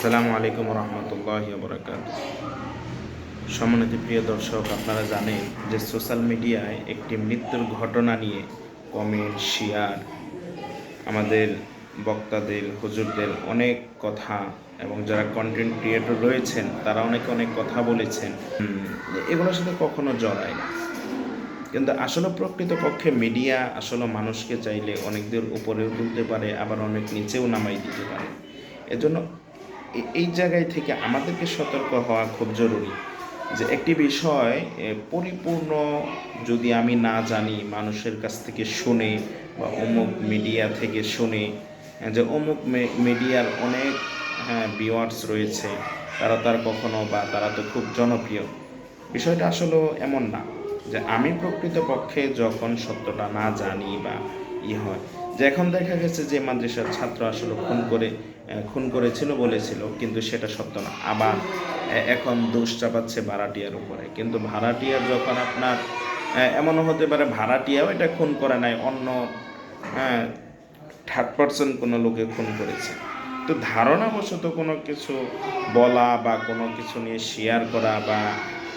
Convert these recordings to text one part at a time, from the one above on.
আসসালামু আলাইকুম রহমতুল্লাহি ওয়া বারাকাতুহু। সম্মানিত প্রিয় দর্শক, আপনারা জানেন যে সোশ্যাল মিডিয়ায় একটি মৃত্যুর ঘটনা নিয়ে কমেন্ট, শেয়ার, আমাদের বক্তাদের, হুজুরদের অনেক কথা এবং যারা কন্টেন্ট ক্রিয়েটর রয়েছেন তারা অনেক কথা বলেছেন। এগুলোর সাথে কখনো জড়ায় না, কিন্তু আসলে প্রকৃতপক্ষে মিডিয়া আসলে মানুষকে চাইলে অনেক দূর উপরেও তুলতে পারে, আবার অনেক নিচেও নামাই দিতে পারে। এজন্য এই জায়গায় থেকে আমাদেরকে সতর্ক হওয়া খুব জরুরি যে একটি বিষয় পরিপূর্ণ যদি আমি না জানি, মানুষের কাছ থেকে শুনে বা অমুক মিডিয়া থেকে শুনে যে অমুক মিডিয়ার অনেক ভিউয়ার্স রয়েছে, তারা তার কখনো বা তারা তো খুব জনপ্রিয়, বিষয়টা আসলে এমন না। যে আমি প্রকৃতপক্ষে যখন সত্যটা না জানি বা হয়, যে এখন দেখা গেছে যে মাদ্রাসার ছাত্র আসলে খুন করেছিল বলেছিল, কিন্তু সেটা সত্য না। আবার এখন দোষ চাপাচ্ছে ভাড়াটিয়ার উপরে, কিন্তু ভাড়াটিয়ার যখন আপনার এমনও হতে পারে ভাড়াটিয়াও এটা খুন করে নাই, অন্য থার্ড পার্সন কোনো লোকে খুন করেছে। তো ধারণাবশত কোনো কিছু বলা বা কোনো কিছু নিয়ে শেয়ার করা বা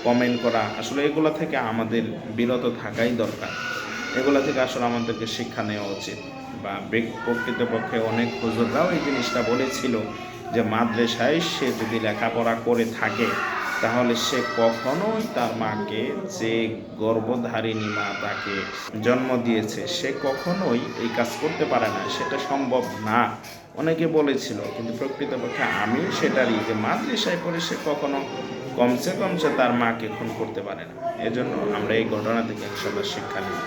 কমেন্ট করা, আসলে এগুলো থেকে আমাদের বিরত থাকাই দরকার। এগুলো থেকে আসলে আমাদেরকে শিক্ষা নেওয়া উচিত। বা প্রকৃতপক্ষে অনেক হুজুররাও এই জিনিসটা বলেছিল যে মাদ্রাসায় সে যদি লেখাপড়া করে থাকে তাহলে সে কখনোই তার মাকে, যে গর্ভধারিণী মা তাকে জন্ম দিয়েছে, সে কখনোই এই কাজ করতে পারে না, সেটা সম্ভব না। অনেকে বলেছিল, কিন্তু প্রকৃতপক্ষে আমিও সেটারই, যে মাদ্রাসায় পড়ে সে কখনো কমসে কম সে তার মাকে খুন করতে পারে না। এজন্য আমরা এই ঘটনা থেকে ইনশাআল্লাহ শিক্ষা নিই।